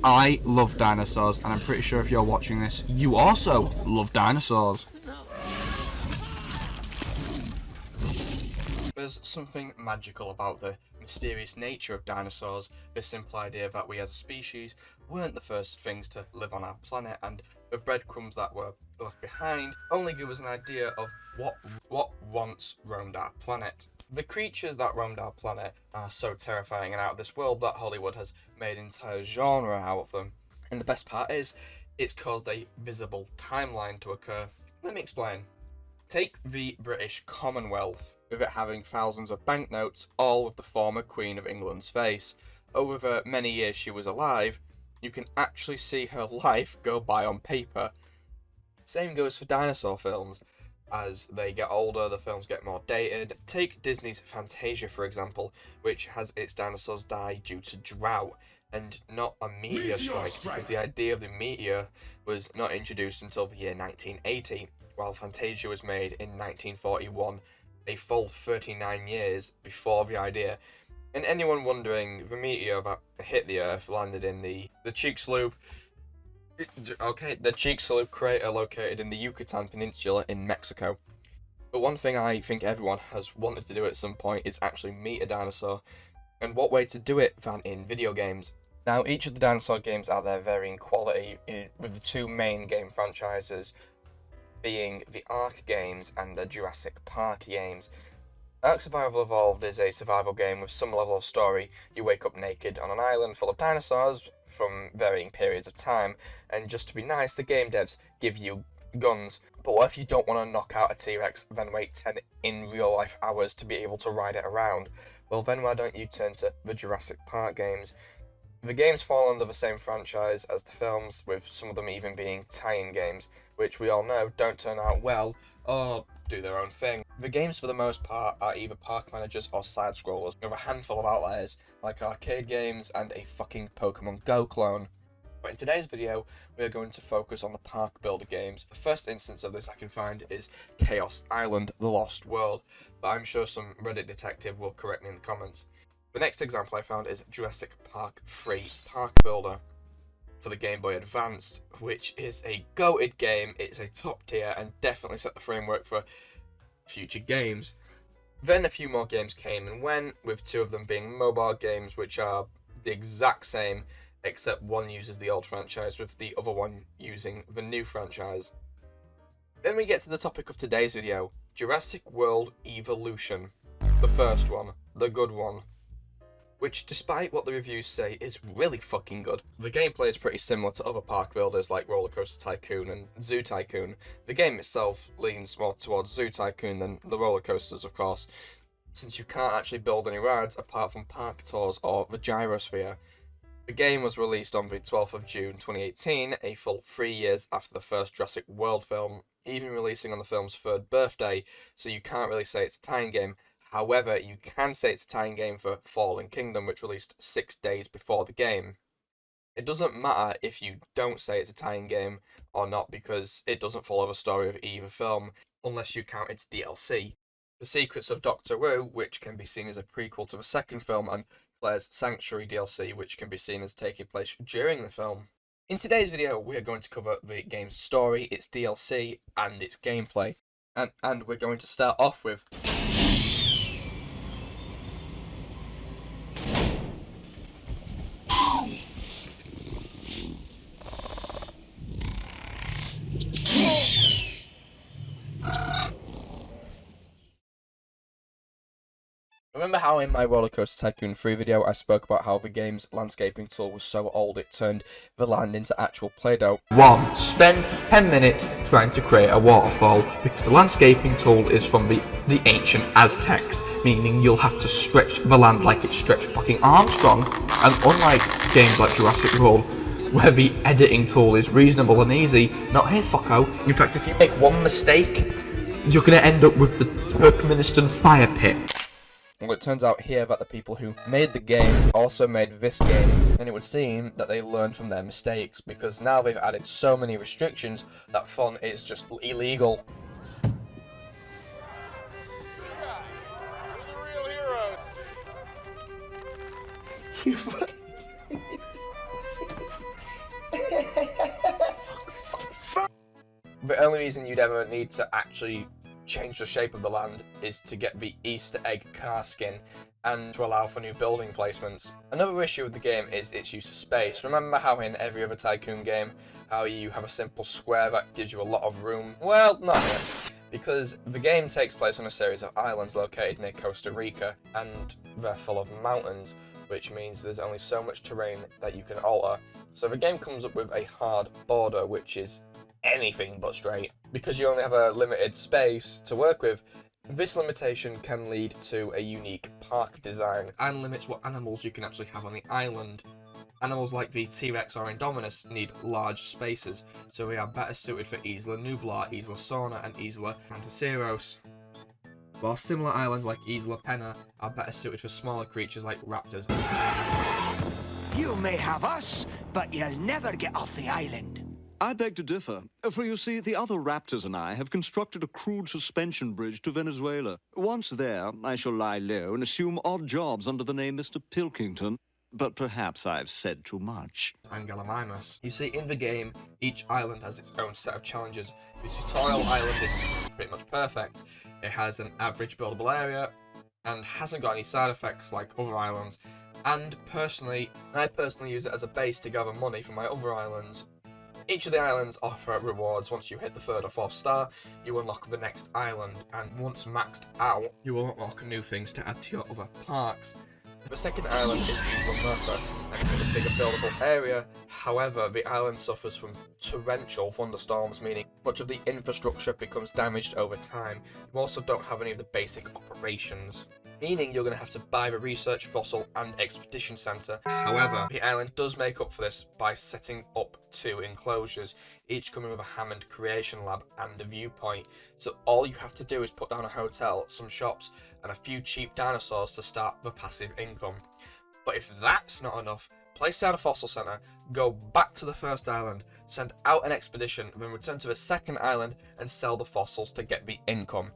I love dinosaurs, and I'm pretty sure if you're watching this, you also love dinosaurs. There's something magical about the mysterious nature of dinosaurs, the simple idea that we as a species weren't the first things to live on our planet, and the breadcrumbs that were left behind only give us an idea of what once roamed our planet. The creatures that roamed our planet are so terrifying and out of this world that Hollywood has made an entire genre out of them. And the best part is, it's caused a visible timeline to occur. Let me explain. Take the British Commonwealth, with it having thousands of banknotes, all with the former Queen of England's face. Over the many years she was alive, you can actually see her life go by on paper. Same goes for dinosaur films. As they get older, the films get more dated. Take Disney's Fantasia, for example, which has its dinosaurs die due to drought, and not a meteor strike, because the idea of the meteor was not introduced until the year 1980, while Fantasia was made in 1941, a full 39 years before the idea. And anyone wondering, the meteor that hit the Earth landed in the Chicxulub crater located in the Yucatan Peninsula in Mexico. But one thing I think everyone has wanted to do at some point is actually meet a dinosaur, and what way to do it than in video games. Now, each of the dinosaur games out there vary in quality, with the two main game franchises being the Ark games and the Jurassic Park games. Ark Survival Evolved is a survival game with some level of story. You wake up naked on an island full of dinosaurs from varying periods of time, and just to be nice, the game devs give you guns. But what if you don't want to knock out a T-Rex, then wait 10 in real life hours to be able to ride it around? Well, then why don't you turn to the Jurassic Park games? The games fall under the same franchise as the films, with some of them even being tie-in games, which we all know don't turn out well or do their own thing. The games for the most part are either park managers or side-scrollers, with a handful of outliers, like arcade games and a fucking Pokemon Go clone. But in today's video, we are going to focus on the park builder games. The first instance of this I can find is Chaos Island: The Lost World, but I'm sure some Reddit detective will correct me in the comments. The next example I found is Jurassic Park 3 Park Builder for the Game Boy Advanced, which is a goated game. It's a top tier and definitely set the framework for future games. Then a few more games came and went, with two of them being mobile games, which are the exact same, except one uses the old franchise with the other one using the new franchise. Then we get to the topic of today's video, Jurassic World Evolution. The first one, the good one, which, despite what the reviews say, is really fucking good. The gameplay is pretty similar to other park builders like Roller Coaster Tycoon and Zoo Tycoon. The game itself leans more towards Zoo Tycoon than the roller coasters, of course, since you can't actually build any rides apart from park tours or the gyrosphere. The game was released on the 12th of June 2018, a full 3 years after the first Jurassic World film, even releasing on the film's third birthday, so you can't really say it's a tie-in game. However, you can say it's a tie-in game for Fallen Kingdom, which released 6 days before the game. It doesn't matter if you don't say it's a tie-in game or not, because it doesn't follow the story of either film, unless you count its DLC. The Secrets of Doctor Wu, which can be seen as a prequel to the second film, and Claire's Sanctuary DLC, which can be seen as taking place during the film. In today's video, we are going to cover the game's story, its DLC, and its gameplay. And we're going to start off with remember how in my Roller Coaster Tycoon 3 video I spoke about how the game's landscaping tool was so old it turned the land into actual Play-Doh? 1. Spend 10 minutes trying to create a waterfall, because the landscaping tool is from the ancient Aztecs, meaning you'll have to stretch the land like it stretched fucking Armstrong, and unlike games like Jurassic World, where the editing tool is reasonable and easy, not here fucko. In fact, if you make one mistake, you're gonna end up with the Turkmenistan fire pit. Well, it turns out here that the people who made the game also made this game, and it would seem that they learned from their mistakes, because now they've added so many restrictions that fun is just illegal. We're the real heroes. The only reason you'd ever need to actually change the shape of the land is to get the Easter egg car skin and to allow for new building placements. Another issue with the game is its use of space. Remember how in every other Tycoon game, how you have a simple square that gives you a lot of room? Well, not yet, because the game takes place on a series of islands located near Costa Rica, and they're full of mountains, which means there's only so much terrain that you can alter. So the game comes up with a hard border, which is anything but straight. Because you only have a limited space to work with, this limitation can lead to a unique park design and limits what animals you can actually have on the island. Animals like the T-Rex or Indominus need large spaces, so they are better suited for Isla Nublar, Isla Sorna and Isla Anticeros, while similar islands like Isla Pena are better suited for smaller creatures like raptors. You may have us, but you'll never get off the island. I beg to differ, for you see, the other raptors and I have constructed a crude suspension bridge to Venezuela. Once there, I shall lie low and assume odd jobs under the name Mr. Pilkington, but perhaps I've said too much. Angelamimus. You see, in the game, each island has its own set of challenges. The tutorial island is pretty much perfect. It has an average buildable area and hasn't got any side effects like other islands. And I personally use it as a base to gather money for my other islands. Each of the islands offer rewards. Once you hit the 3rd or 4th star, you unlock the next island, and once maxed out, you will unlock new things to add to your other parks. The second island is Isla Muerta, and has a bigger buildable area. However, the island suffers from torrential thunderstorms, meaning much of the infrastructure becomes damaged over time. You also don't have any of the basic operations, meaning you're going to have to buy the research, fossil and expedition center. However, the island does make up for this by setting up 2 enclosures, each coming with a Hammond creation lab and a viewpoint. So all you have to do is put down a hotel, some shops and a few cheap dinosaurs to start the passive income. But if that's not enough, place down a fossil center, go back to the first island, send out an expedition, then return to the second island and sell the fossils to get the income.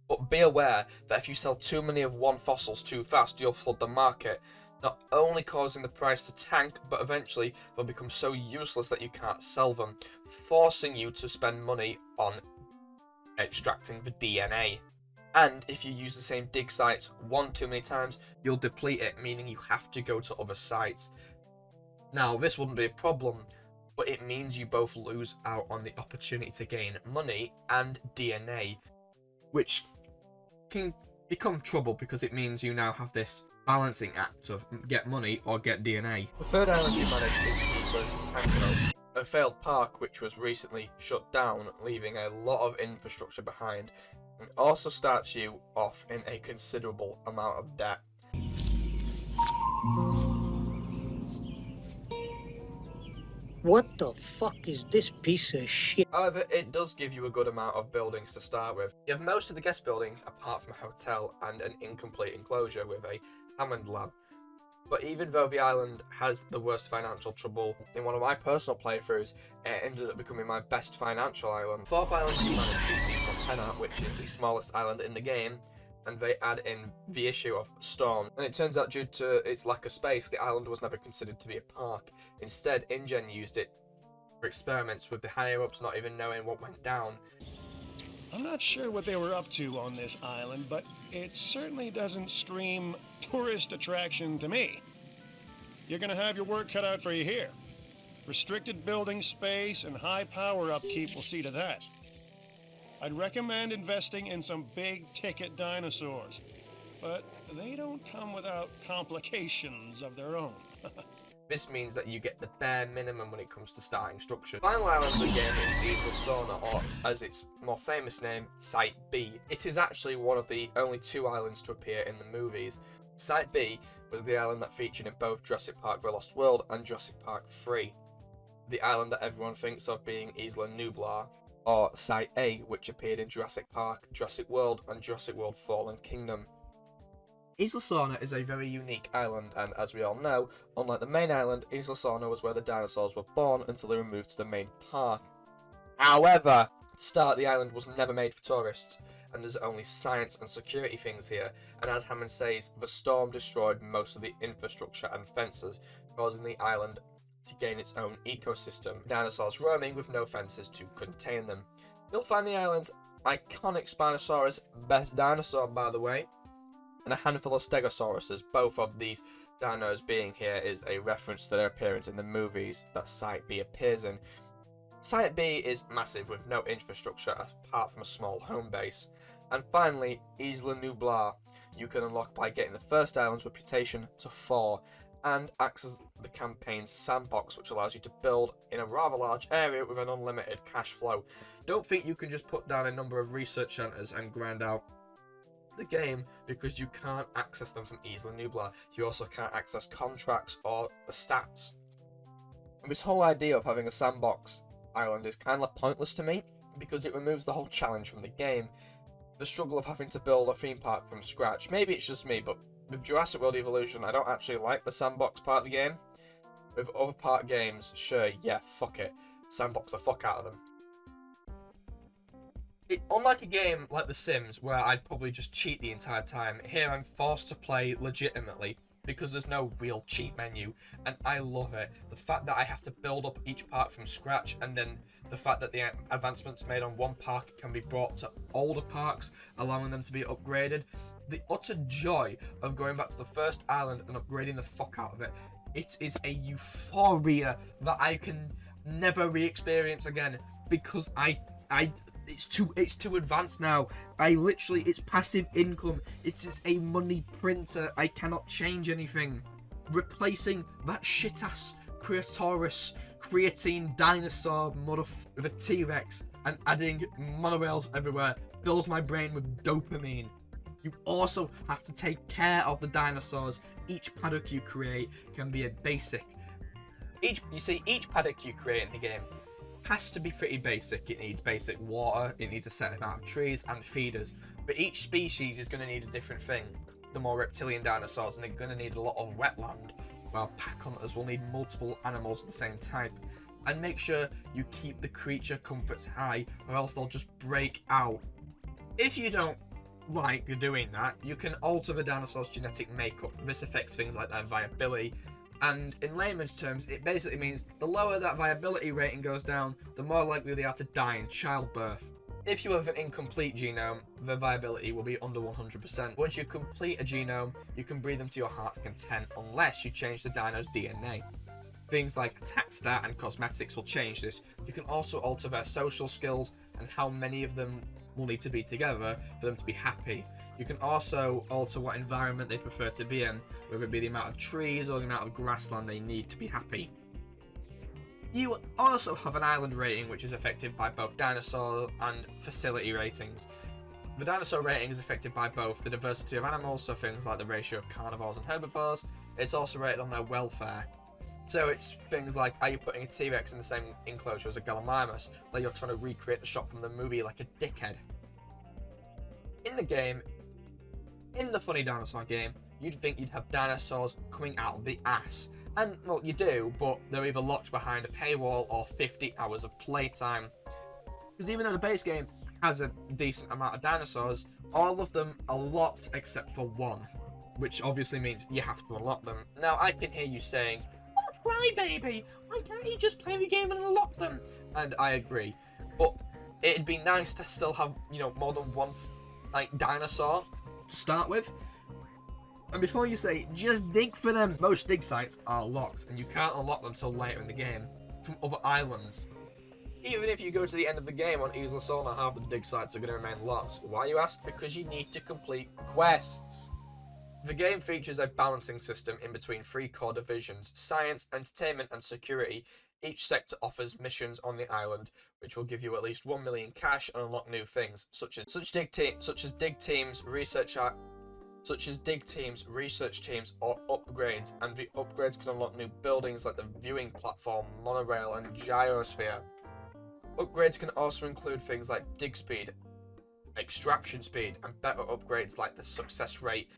But be aware that if you sell too many of one fossils too fast, you'll flood the market, not only causing the price to tank, but eventually they'll become so useless that you can't sell them, forcing you to spend money on extracting the DNA. And if you use the same dig sites one too many times, you'll deplete it, meaning you have to go to other sites. Now, this wouldn't be a problem, but it means you both lose out on the opportunity to gain money and DNA, which can become trouble because it means you now have this balancing act of get money or get DNA. The third island you manage is Isla Tango, a failed park which was recently shut down, leaving a lot of infrastructure behind, and also starts you off in a considerable amount of debt. What the fuck is this piece of shit? However, it does give you a good amount of buildings to start with. You have most of the guest buildings apart from a hotel and an incomplete enclosure with a Hammond lab. But even though the island has the worst financial trouble, in one of my personal playthroughs, it ended up becoming my best financial island. The fourth island you manage is Isla Pena, which is the smallest island in the game, and they add in the issue of storm. And it turns out due to its lack of space, the island was never considered to be a park. Instead, InGen used it for experiments with the higher-ups not even knowing what went down. I'm not sure what they were up to on this island, but it certainly doesn't scream tourist attraction to me. You're gonna have your work cut out for you here. Restricted building space and high power upkeep will see to that. I'd recommend investing in some big-ticket dinosaurs, but they don't come without complications of their own. This means that you get the bare minimum when it comes to starting structure. The final island of the game is Isla Sorna, or as its more famous name, Site B. It is actually one of the only 2 islands to appear in the movies. Site B was the island that featured in both Jurassic Park The Lost World and Jurassic Park 3. The island that everyone thinks of being Isla Nublar, or Site A, which appeared in Jurassic Park, Jurassic World and Jurassic World Fallen Kingdom. Isla Sorna is a very unique island, and as we all know, unlike the main island, Isla Sorna was where the dinosaurs were born until they were moved to the main park. However, to start, the island was never made for tourists, and there's only science and security things here, and as Hammond says, the storm destroyed most of the infrastructure and fences, causing the island to gain its own ecosystem, dinosaurs roaming with no fences to contain them. You'll find the island's iconic Spinosaurus, best dinosaur by the way, and a handful of Stegosauruses. Both of these dinos being here is a reference to their appearance in the movies that Site B appears in. Site B is massive with no infrastructure apart from a small home base. And finally, Isla Nublar, you can unlock by getting the first island's reputation to 4, and acts as the campaign's sandbox, which allows you to build in a rather large area with an unlimited cash flow. Don't think you can just put down a number of research centres and grind out the game, because you can't access them from Isla Nublar. You also can't access contracts or the stats. And this whole idea of having a sandbox island is kind of pointless to me, because it removes the whole challenge from the game. The struggle of having to build a theme park from scratch. Maybe it's just me, but with Jurassic World Evolution, I don't actually like the sandbox part of the game. With other part games, sure, yeah, fuck it. Sandbox the fuck out of them. Unlike a game like The Sims, where I'd probably just cheat the entire time, here I'm forced to play legitimately, because there's no real cheat menu, and I love it. The fact that I have to build up each park from scratch, and then the fact that the advancements made on one park can be brought to older parks, allowing them to be upgraded. The utter joy of going back to the first island and upgrading the fuck out of it. It is a euphoria that I can never re-experience again, because it's too advanced now. It's passive income. It is a money printer. I cannot change anything. Replacing that shit ass creatine dinosaur with a T-Rex and adding monorails everywhere fills my brain with dopamine. You also have to take care of the dinosaurs. Each paddock you create can be a basic. Each paddock you create in the game has to be pretty basic. It needs basic water, it needs a set amount of trees and feeders, but each species is going to need a different thing. The more reptilian dinosaurs, and they're going to need a lot of wetland, while pack hunters will need multiple animals of the same type. And make sure you keep the creature comforts high, or else they'll just break out. If you don't like doing that, you can alter the dinosaur's genetic makeup. This affects things like their viability, and in layman's terms, it basically means the lower that viability rating goes down, the more likely they are to die in childbirth. If you have an incomplete genome, the viability will be under 100%. Once you complete a genome, you can breed them to your heart's content, unless you change the dino's DNA. Things like attack stat and cosmetics will change this. You can also alter their social skills and how many of them will need to be together for them to be happy. You can also alter what environment they prefer to be in, whether it be the amount of trees or the amount of grassland they need to be happy. You also have an island rating, which is affected by both dinosaur and facility ratings. The dinosaur rating is affected by both the diversity of animals, so things like the ratio of carnivores and herbivores. It's also rated on their welfare. So it's things like, are you putting a T-Rex in the same enclosure as a Gallimimus, like you're trying to recreate the shot from the movie like a dickhead. In the game, in the Funny Dinosaur game, you'd think you'd have dinosaurs coming out of the ass. And, well, you do, but they're either locked behind a paywall or 50 hours of playtime. Because even though the base game has a decent amount of dinosaurs, all of them are locked except for one, which obviously means you have to unlock them. Now, I can hear you saying, "Oh, crybaby, why can't you just play the game and unlock them?" And I agree, but it'd be nice to still have, more than one, dinosaur to start with. And before you say, just dig for them, most dig sites are locked, and you can't unlock them till later in the game from other islands. Even if you go to the end of the game on Isla Sorna, half the dig sites are going to remain locked. Why, you ask? Because you need to complete quests. The game features a balancing system in between three core divisions: science, entertainment, and security. Each sector offers missions on the island, which will give you at least 1 million cash and unlock new things, such as dig teams, research teams, or upgrades. And the upgrades can unlock new buildings like the viewing platform, monorail, and gyrosphere. Upgrades can also include things like dig speed, extraction speed, and better upgrades like the success rate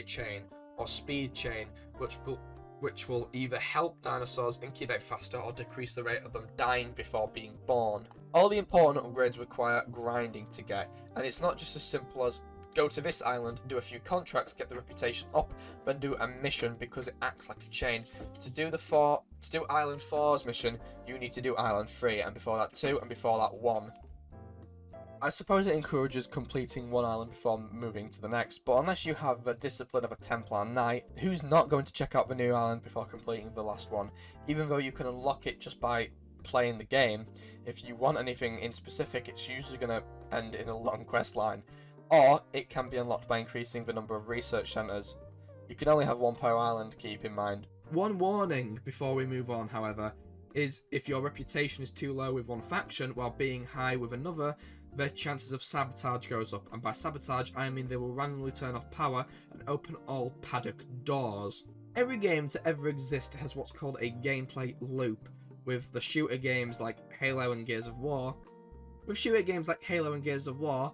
chain or speed chain, which will either help dinosaurs incubate faster or decrease the rate of them dying before being born. All the important upgrades require grinding to get, and it's not just as simple as go to this island, do a few contracts, get the reputation up, then do a mission because it acts like a chain. To do Island 4's mission, you need to do Island 3, and before that 2, and before that 1. I suppose it encourages completing one island before moving to the next, but unless you have the discipline of a Templar Knight, who's not going to check out the new island before completing the last one, even though you can unlock it just by playing the game. If you want anything in specific, it's usually going to end in a long quest line, or it can be unlocked by increasing the number of research centres. You can only have one per island, keep in mind. One warning before we move on, however, is if your reputation is too low with one faction while being high with another, their chances of sabotage goes up, and by sabotage I mean they will randomly turn off power and open all paddock doors. Every game to ever exist has what's called a gameplay loop, with the shooter games like Halo and Gears of War. With shooter games like Halo and Gears of War,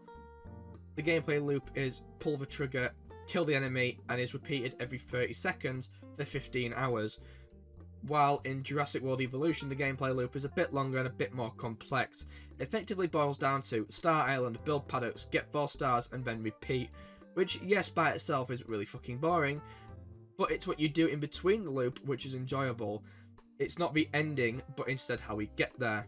the gameplay loop is pull the trigger, kill the enemy, and is repeated every 30 seconds for 15 hours. While in Jurassic World Evolution, the gameplay loop is a bit longer and a bit more complex. It effectively boils down to start island, build paddocks, get 4 stars, and then repeat. Which, yes, by itself is really fucking boring, but it's what you do in between the loop which is enjoyable. It's not the ending, but instead how we get there.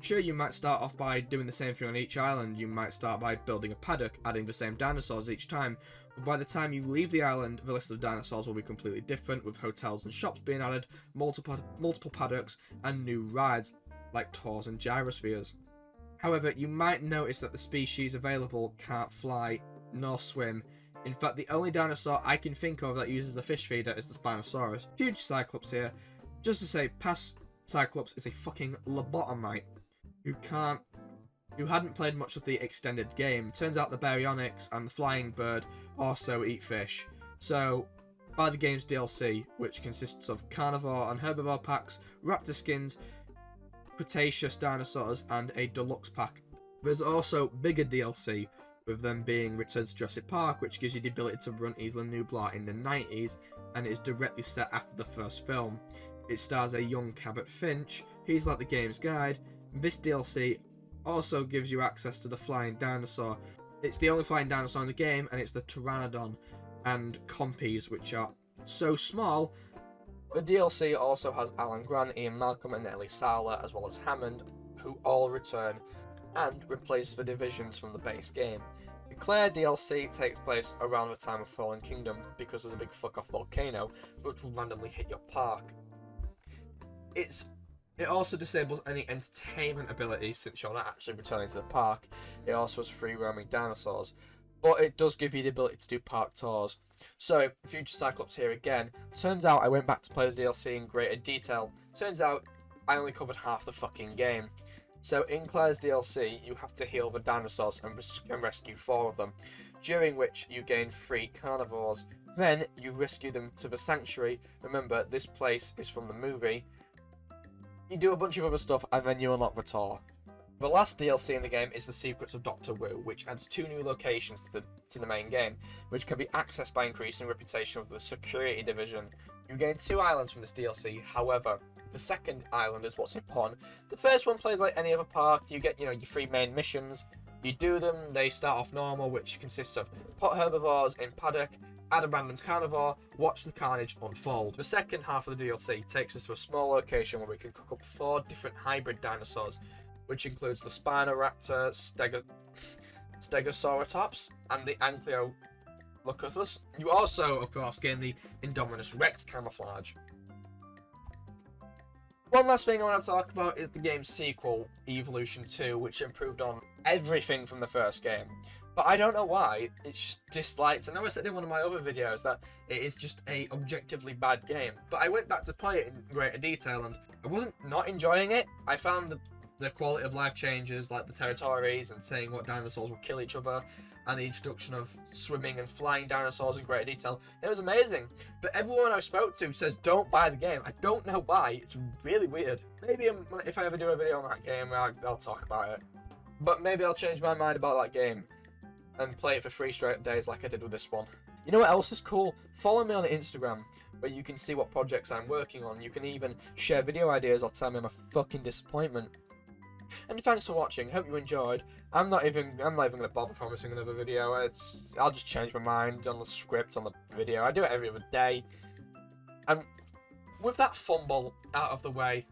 Sure, you might start off by doing the same thing on each island. You might start by building a paddock, adding the same dinosaurs each time, but by the time you leave the island, the list of dinosaurs will be completely different, with hotels and shops being added, multiple paddocks, and new rides, like tours and gyrospheres. However, you might notice that the species available can't fly nor swim. In fact, the only dinosaur I can think of that uses the fish feeder is the Spinosaurus. Future Cyclops here. Just to say, past Cyclops is a fucking lobotomite who hadn't played much of the extended game. Turns out the baryonyx and the flying bird also eat fish. So, buy the game's DLC, which consists of carnivore and herbivore packs, raptor skins, Cretaceous dinosaurs, and a deluxe pack. There's also bigger DLC, with them being Return to Jurassic Park, which gives you the ability to run Isla Nublar in the 90s, and is directly set after the first film. It stars a young Cabot Finch. He's like the game's guide. This DLC also gives you access to the flying dinosaur. It's the only flying dinosaur in the game, and it's the Pteranodon and Compies, which are so small. The DLC also has Alan Grant, Ian Malcolm, and Ellie Sala, as well as Hammond, who all return and replace the divisions from the base game. The Claire DLC takes place around the time of Fallen Kingdom, because there's a big fuck-off volcano which will randomly hit your park. It also disables any entertainment abilities since you're not actually returning to the park. It also has free roaming dinosaurs, but it does give you the ability to do park tours. So, Future Cyclops here again. Turns out I went back to play the DLC in greater detail. Turns out I only covered half the fucking game. So in Claire's DLC, you have to heal the dinosaurs and rescue 4 of them, during which you gain 3 carnivores. Then you rescue them to the sanctuary. Remember, this place is from the movie. You do a bunch of other stuff, and then you unlock the tour. The last DLC in the game is The Secrets of Dr. Wu, which adds 2 new locations to the main game, which can be accessed by increasing reputation of the security division. You gain 2 islands from this DLC, however, the second island is what's important. The first one plays like any other park. You get, your 3 main missions. You do them, they start off normal, which consists of pot herbivores in paddock, add a random carnivore, watch the carnage unfold. The second half of the DLC takes us to a small location where we can cook up 4 different hybrid dinosaurs, which includes the Spinoraptor, Stegosauratops, and the Ankylocutus. You also, of course, gain the Indominus Rex camouflage. One last thing I want to talk about is the game's sequel, Evolution 2, which improved on everything from the first game. But I don't know why, it's just disliked. I know I said in one of my other videos that it is just a objectively bad game, but I went back to play it in greater detail and I wasn't not enjoying it. I found the quality of life changes, like the territories and saying what dinosaurs will kill each other, and the introduction of swimming and flying dinosaurs in greater detail. It was amazing. But everyone I spoke to says don't buy the game. I don't know why. It's really weird. Maybe if I ever do a video on that game, I'll talk about it. But maybe I'll change my mind about that game and play it for 3 straight days like I did with this one. You know what else is cool? Follow me on Instagram, where you can see what projects I'm working on. You can even share video ideas or tell me my fucking disappointment. And thanks for watching. Hope you enjoyed. I'm not even gonna bother promising another video. I'll just change my mind on the script on the video. I do it every other day. And with that fumble out of the way,